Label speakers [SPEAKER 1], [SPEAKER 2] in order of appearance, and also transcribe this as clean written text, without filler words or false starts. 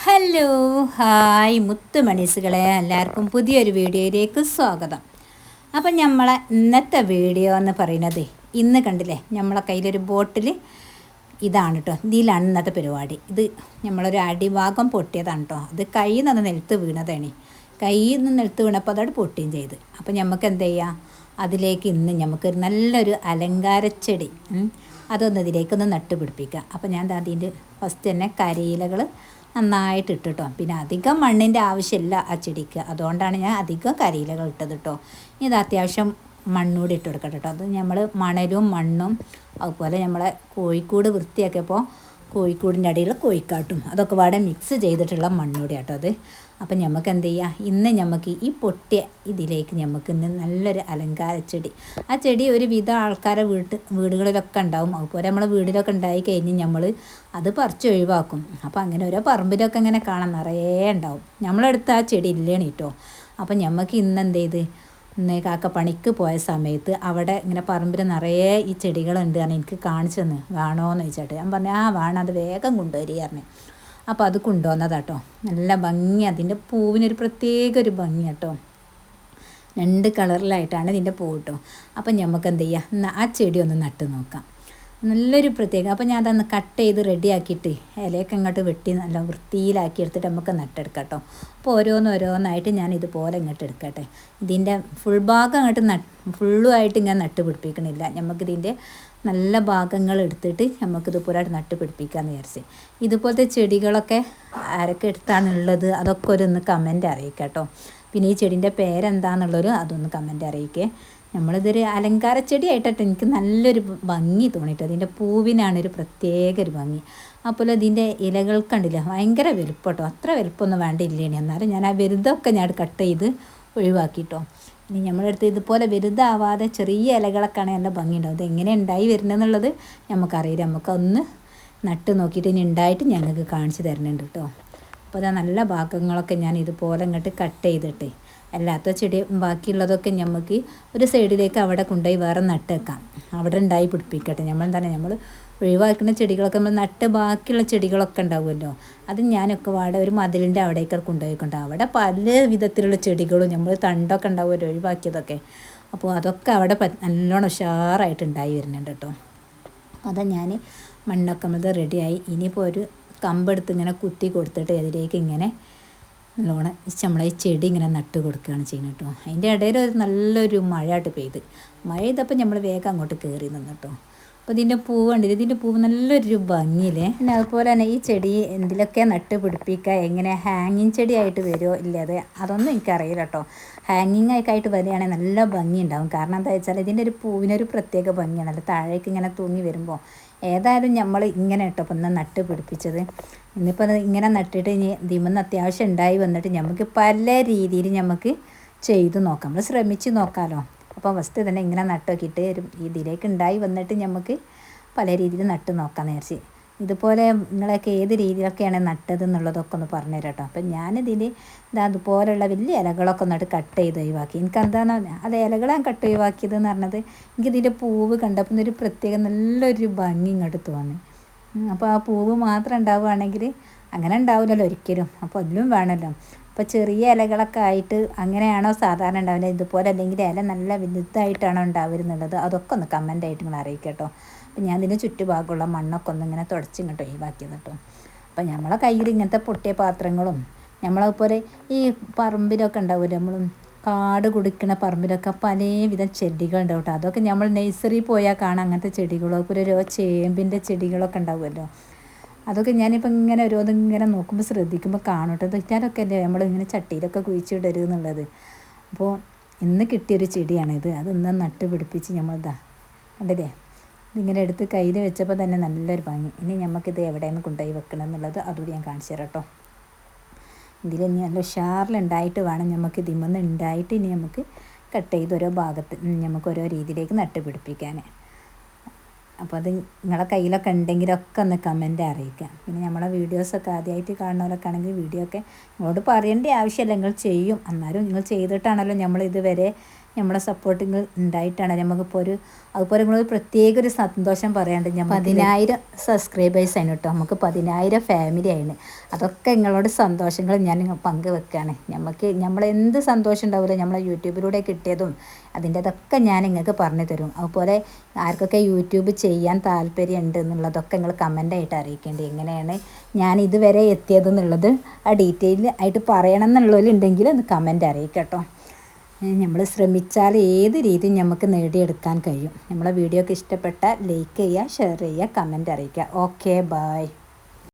[SPEAKER 1] Hello hi മുത്തുമണീസുകളെ, എല്ലാവർക്കും പുതിയൊരു വീഡിയോയിലേക്ക് സ്വാഗതം. അപ്പം നമ്മളെ ഇന്നത്തെ വീഡിയോ എന്ന് പറയുന്നത്, ഇന്ന് കണ്ടില്ലേ നമ്മളെ കയ്യിലൊരു ബോട്ടിൽ ഇതാണ് കേട്ടോ. ഇതിലാണ് ഇന്നത്തെ പരിപാടി. ഇത് നമ്മളൊരു അടിഭാഗം പൊട്ടിയതാണ് കേട്ടോ. അത് കയ്യിൽ നിന്ന് നിലത്ത് വീണതാണ്. കയ്യിൽ നിന്ന് നിലത്ത് വീണപ്പോൾ അതോട് പൊട്ടുകയും ചെയ്ത്. അപ്പം നമുക്ക് എന്ത് ചെയ്യാം, അതിലേക്ക് ഇന്ന് നമുക്ക് നല്ലൊരു അലങ്കാരച്ചെടി അതൊന്ന് ഇതിലേക്കൊന്ന് നട്ടുപിടിപ്പിക്കുക. അപ്പം ഞാൻ അതിൻ്റെ ഫസ്റ്റ് തന്നെ കരിയിലകൾ നന്നായിട്ട് ഇട്ടിട്ടോ. പിന്നെ അധികം മണ്ണിൻ്റെ ആവശ്യമില്ല ആ ചെടിക്ക്, അതുകൊണ്ടാണ് ഞാൻ അധികം കരിയിലകൾ ഇട്ടത് കേട്ടോ. ഇത് അത്യാവശ്യം മണ്ണൂടി ഇട്ട് കൊടുക്കട്ടെ കേട്ടോ. അത് നമ്മൾ മണലും മണ്ണും അതുപോലെ നമ്മളെ കോഴിക്കൂട് വൃത്തിയാക്കിയപ്പോൾ കോഴിക്കൂടിൻ്റെ അടിയിൽ കോഴിക്കാട്ടും അതൊക്കെ പാടെ മിക്സ് ചെയ്തിട്ടുള്ള മണ്ണൂടി കേട്ടോ അത്. അപ്പം നമുക്ക് എന്ത് ചെയ്യുക, ഇന്ന് നമുക്ക് ഈ പൊട്ടിയ ഇതിലേക്ക് നമുക്ക് ഇന്ന് നല്ലൊരു അലങ്കാര ചെടി, ആ ചെടി ഒരു വിധ ആൾക്കാരെ വീടുകളിലൊക്കെ ഉണ്ടാവും. അതുപോലെ നമ്മളെ വീടിലൊക്കെ ഉണ്ടായി കഴിഞ്ഞ് നമ്മൾ അത് പറിച്ച് ഒഴിവാക്കും. അപ്പോൾ അങ്ങനെ ഓരോ പറമ്പിലൊക്കെ ഇങ്ങനെ കാണാൻ നിറയെ ഉണ്ടാവും. നമ്മളെടുത്ത് ആ ചെടി ഇല്ലേണ് കേട്ടോ. അപ്പം നമുക്ക് ഇന്ന് എന്ത് ചെയ്ത്, ഇന്ന് കാക്ക പണിക്ക് പോയ സമയത്ത് അവിടെ ഇങ്ങനെ പറമ്പിൽ നിറയെ ഈ ചെടികളുണ്ട് കാരണം എനിക്ക് കാണിച്ചു തന്ന് വേണോന്ന് ചോദിച്ചാട്ട്. ഞാൻ പറഞ്ഞു വേണം, അത് വേഗം കൊണ്ടുവരിക പറഞ്ഞു. അപ്പോൾ അത് കൊണ്ടുവന്നതാട്ടോ. നല്ല ഭംഗി, അതിൻ്റെ പൂവിനൊരു പ്രത്യേക ഒരു ഭംഗി കേട്ടോ. 2 കളറിലായിട്ടാണ് ഇതിൻ്റെ പൂ കേട്ടോ. അപ്പം നമുക്ക് എന്ത് ചെയ്യുക, എന്നാൽ ആ ചെടി ഒന്ന് നട്ട് നോക്കാം. നല്ലൊരു പ്രത്യേകം. അപ്പോൾ ഞാൻ അതൊന്ന് കട്ട് ചെയ്ത് റെഡിയാക്കിയിട്ട് ഇലയൊക്കെ ഇങ്ങോട്ട് വെട്ടി നല്ല വൃത്തിയിലാക്കി എടുത്തിട്ട് നമുക്ക് നട്ടെടുക്കാം കേട്ടോ. അപ്പോൾ ഓരോന്നായിട്ട് ഞാൻ ഇതുപോലെ ഇങ്ങോട്ട് എടുക്കട്ടെ. ഇതിൻ്റെ ഫുൾ ഭാഗം അങ്ങോട്ട് ഫുള്ളുമായിട്ട് ഇങ്ങനെ നട്ട് പിടിപ്പിക്കണില്ല. നമുക്കിതിൻ്റെ നല്ല ഭാഗങ്ങൾ എടുത്തിട്ട് നമുക്കിതുപോലെയായിട്ട് നട്ട് പിടിപ്പിക്കാമെന്ന് വിചാരിച്ച്. ഇതുപോലത്തെ ചെടികളൊക്കെ ആരൊക്കെ എടുത്താണുള്ളത് അതൊക്കെ ഒന്ന് കമൻറ്റ് അറിയിക്കാം കേട്ടോ. പിന്നെ ഈ ചെടീൻ്റെ പേരെന്താണെന്നുള്ളൊരു അതൊന്ന് കമൻറ്റ് അറിയിക്കേ. നമ്മളിതൊരു അലങ്കാര ചെടിയായിട്ടിട്ട് എനിക്ക് നല്ലൊരു ഭംഗി തോന്നിയിട്ട്, അതിൻ്റെ പൂവിനാണ് ഒരു പ്രത്യേക ഒരു ഭംഗി. അപ്പോൾ ഇതിൻ്റെ ഇലകൾ കണ്ടില്ല, ഭയങ്കര വലുപ്പം കേട്ടോ. അത്ര വലുപ്പമൊന്നും വേണ്ടില്ലേനി, എന്നാലും ഞാൻ ആ വലുതൊക്കെ ഞാൻ കട്ട് ചെയ്ത് ഒഴിവാക്കിട്ടോ. ഇനി നമ്മളെടുത്ത് ഇതുപോലെ വലുതാവാതെ ചെറിയ ഇലകളൊക്കെയാണ് നല്ല ഭംഗിയുണ്ടാവും. ഇത് എങ്ങനെ ഉണ്ടായി വരുന്നതെന്നുള്ളത് നമുക്കറിയില്ല. നമുക്കൊന്ന് നട്ട് നോക്കിയിട്ട് ഇനി ഉണ്ടായിട്ട് ഞങ്ങൾക്ക് കാണിച്ചു തരുന്നുണ്ട് കേട്ടോ. അപ്പോൾ അതാ നല്ല ഭാഗങ്ങളൊക്കെ ഞാൻ ഇതുപോലെ ഇങ്ങോട്ട് കട്ട് ചെയ്തിട്ട്, അല്ലാത്ത ചെടി ബാക്കിയുള്ളതൊക്കെ നമുക്ക് ഒരു സൈഡിലേക്ക് അവിടെ കൊണ്ടുപോയി വേറെ നട്ട് വെക്കാം, അവിടെ ഉണ്ടായി പിടിപ്പിക്കട്ടെ. നമ്മൾ ഒഴിവാക്കുന്ന ചെടികളൊക്കെ നമ്മൾ നട്ട് ബാക്കിയുള്ള ചെടികളൊക്കെ ഉണ്ടാവുമല്ലോ, അത് ഞാനൊക്കെ അവിടെ ഒരു മതിലിൻ്റെ അവിടേക്ക് കൊണ്ടുപോയിക്കൊണ്ടാവും. അവിടെ പല വിധത്തിലുള്ള ചെടികളും നമ്മൾ തണ്ടൊക്കെ ഉണ്ടാവുമല്ലോ ഒഴിവാക്കിയതൊക്കെ, അപ്പോൾ അതൊക്കെ അവിടെ നല്ലോണം ഉഷാറായിട്ട് ഉണ്ടായി വരുന്നുണ്ട് കേട്ടോ. അതാ ഞാൻ മണ്ണൊക്കെ നമ്മൾ റെഡിയായി. ഇനിയിപ്പോൾ ഒരു കമ്പെടുത്ത് ഇങ്ങനെ കുത്തി കൊടുത്തിട്ട് അതിലേക്ക് ഇങ്ങനെ നല്ലോണം നമ്മളെ ഈ ചെടി ഇങ്ങനെ നട്ട് കൊടുക്കുകയാണ് ചെയ്യുന്നത് കേട്ടോ. അതിൻ്റെ ഇടയിൽ ഒരു നല്ലൊരു മഴയായിട്ട് പെയ്ത്, മഴ ചെയ്തപ്പോൾ നമ്മൾ വേഗം അങ്ങോട്ട് കയറി നിന്ന് കേട്ടോ. അപ്പോൾ ഇതിൻ്റെ പൂവ് കണ്ടില്ല, ഇതിൻ്റെ പൂവ് നല്ലൊരു ഭംഗിയില്ലേ. പിന്നെ അതുപോലെ തന്നെ ഈ ചെടി എന്തിലൊക്കെ നട്ട് പിടിപ്പിക്കുക, എങ്ങനെ ഹാങ്ങിങ് ചെടിയായിട്ട് വരുമോ ഇല്ലാതെ അതൊന്നും എനിക്കറിയില്ല കേട്ടോ. ഹാങ്ങിങ് ആയിട്ട് വരികയാണെങ്കിൽ നല്ല ഭംഗി ഉണ്ടാവും. കാരണം എന്താ വെച്ചാൽ ഇതിൻ്റെ ഒരു പൂവിനൊരു പ്രത്യേക ഭംഗിയാണല്ലോ, താഴേക്ക് ഇങ്ങനെ തൂങ്ങി വരുമ്പോൾ. ഏതായാലും നമ്മൾ ഇങ്ങനെ കേട്ടോ ഇപ്പം ഒന്ന് നട്ട് പിടിപ്പിച്ചത്. ഇന്നിപ്പോൾ അത് ഇങ്ങനെ നട്ടിട്ട് ഇനി ഇതിമെന്ന് അത്യാവശ്യം ഉണ്ടായി വന്നിട്ട് നമുക്ക് പല രീതിയിൽ നമുക്ക് ചെയ്ത് നോക്കാം, നമ്മൾ ശ്രമിച്ച് നോക്കാമല്ലോ. അപ്പോൾ ഫസ്റ്റ് തന്നെ ഇങ്ങനെ നട്ട് നോക്കിയിട്ട് ഇതിലേക്ക് ഉണ്ടായി വന്നിട്ട് നമുക്ക് പല രീതിയിൽ നട്ട് നോക്കാമെന്ന് വിചാരിച്ച്. ഇതുപോലെ നിങ്ങളൊക്കെ ഏത് രീതിയിലൊക്കെയാണ് നട്ടത് എന്നുള്ളതൊക്കെ ഒന്ന് പറഞ്ഞു തരാം കേട്ടോ. അപ്പം ഞാനിതിൽ അതുപോലെയുള്ള വലിയ ഇലകളൊക്കെ ഒന്നിട്ട് കട്ട് ചെയ്ത് ഒഴിവാക്കി. എനിക്കെന്താണ് അത് ഇലകളാണ് കട്ട് ഒഴിവാക്കിയതെന്ന് പറഞ്ഞത്, എനിക്കിതിൻ്റെ പൂവ് കണ്ടപ്പോൾ ഒരു പ്രത്യേക നല്ലൊരു ഭംഗി ഇങ്ങോട്ട് തോന്നി. അപ്പോൾ ആ പൂവ് മാത്രം ഉണ്ടാവുകയാണെങ്കിൽ അങ്ങനെ ഉണ്ടാവില്ലല്ലോ ഒരിക്കലും, അപ്പോൾ അതിലും വേണമല്ലോ. അപ്പോൾ ചെറിയ ഇലകളൊക്കെ ആയിട്ട് അങ്ങനെയാണോ സാധാരണ ഉണ്ടാവില്ല, ഇതുപോലെ അല്ലെങ്കിൽ ഇല നല്ല വലുതായിട്ടാണോ ഉണ്ടാവുന്നുള്ളത്, അതൊക്കെ ഒന്ന് കമൻ്റായിട്ട് നിങ്ങൾ അറിയിക്കാം കേട്ടോ. അപ്പം ഞാൻ ഇതിന് ചുറ്റുഭാഗമുള്ള മണ്ണൊക്കെ ഒന്ന് ഇങ്ങനെ തുടച്ച് ഇങ്ങോട്ട് ഒഴിവാക്കിയത് കേട്ടോ. അപ്പം നമ്മളെ കയ്യിൽ ഇങ്ങനത്തെ പൊട്ടിയ പാത്രങ്ങളും നമ്മളതുപോലെ ഈ പറമ്പിലൊക്കെ ഉണ്ടാവില്ല, നമ്മൾ കാട് കുടിക്കുന്ന പറമ്പിലൊക്കെ പലവിധം ചെടികളുണ്ടാവും കേട്ടോ. അതൊക്കെ നമ്മൾ നഴ്സറി പോയാൽ കാണാം അങ്ങനത്തെ ചെടികളോ, ഒരു ചേമ്പിൻ്റെ ചെടികളൊക്കെ ഉണ്ടാവുമല്ലോ. അതൊക്കെ ഞാനിപ്പോൾ ഇങ്ങനെ ഓരോന്നിങ്ങനെ നോക്കുമ്പോൾ ശ്രദ്ധിക്കുമ്പോൾ കാണും കേട്ടോ. തെറ്റാനൊക്കെ അല്ലേ നമ്മളിങ്ങനെ ചട്ടിയിലൊക്കെ കുഴിച്ചിടരുത് എന്നുള്ളത്. അപ്പോൾ ഇന്ന് കിട്ടിയൊരു ചെടിയാണിത്, അതൊന്ന് നട്ട് പിടിപ്പിച്ച് നമ്മളിതാ കണ്ടില്ലേ, ഇതിങ്ങനെ എടുത്ത് കയ്യിൽ വെച്ചപ്പോൾ തന്നെ നല്ലൊരു ഭംഗി. ഇനി നമുക്കിത് എവിടെയാണ് കൊണ്ടുപോയി വെക്കണം എന്നുള്ളത് അതുകൂടി ഞാൻ കാണിച്ചു തരാം കേട്ടോ. ഇതിൽ ഇനി നല്ല ഉഷാറിലുണ്ടായിട്ട് വേണം നമുക്ക് ഇതിമെന്ന് ഉണ്ടായിട്ട് ഇനി നമുക്ക് കട്ട് ചെയ്ത് ഓരോ ഭാഗത്ത് നമുക്ക് ഓരോ രീതിയിലേക്ക് നട്ട് പിടിപ്പിക്കാൻ. അപ്പോൾ അത് നിങ്ങളെ കയ്യിലൊക്കെ ഉണ്ടെങ്കിലൊക്കെ ഒന്ന് കമൻറ്റ് അറിയിക്കാം. പിന്നെ നമ്മളെ വീഡിയോസൊക്കെ ആദ്യമായിട്ട് കാണുന്നവരൊക്കെ ആണെങ്കിൽ വീഡിയോ ഒക്കെ നിങ്ങളോട് പറയേണ്ട ആവശ്യമില്ല, നിങ്ങൾ ചെയ്യും. എന്നാലും നിങ്ങൾ ചെയ്തിട്ടാണല്ലോ നമ്മൾ ഇതുവരെ നമ്മളെ സപ്പോർട്ടിങ് ഉണ്ടായിട്ടാണ് നമുക്കിപ്പോൾ അതുപോലെ നിങ്ങൾ പ്രത്യേക ഒരു സന്തോഷം പറയാണ്ട് ഞാൻ 10,000 സബ്സ്ക്രൈബേഴ്സ് ആണ് കേട്ടോ. നമുക്ക് 10,000 ഫാമിലി ആയിരുന്നു. അതൊക്കെ നിങ്ങളോട് സന്തോഷങ്ങൾ ഞാൻ പങ്കുവെക്കുകയാണ്. നമ്മളെന്ത് സന്തോഷം ഉണ്ടാവില്ല നമ്മളെ യൂട്യൂബിലൂടെ കിട്ടിയതും അതൊക്കെ ഞാൻ നിങ്ങൾക്ക് പറഞ്ഞു തരും. അതുപോലെ ആർക്കൊക്കെ യൂട്യൂബ് ചെയ്യാൻ താല്പര്യമുണ്ട് എന്നുള്ളതൊക്കെ നിങ്ങൾ കമൻ്റായിട്ട് അറിയിക്കേണ്ടി. എങ്ങനെയാണ് ഞാൻ ഇതുവരെ എത്തിയതെന്നുള്ളത് ആ ഡീറ്റെയിൽ ആയിട്ട് പറയണം എന്നുള്ളവരുണ്ടെങ്കിൽ ഒന്ന് കമൻ്റ് അറിയിക്കട്ടോ. നമ്മൾ ശ്രമിച്ചാൽ ഏത് രീതിയും നമുക്ക് നേടിയെടുക്കാൻ കഴിയും. നമ്മളെ വീഡിയോക്ക് ഇഷ്ടപ്പെട്ടാൽ ലൈക്ക് ചെയ്യുക, ഷെയർ ചെയ്യുക, കമൻ്റ് അറിയിക്കുക. Okay, by.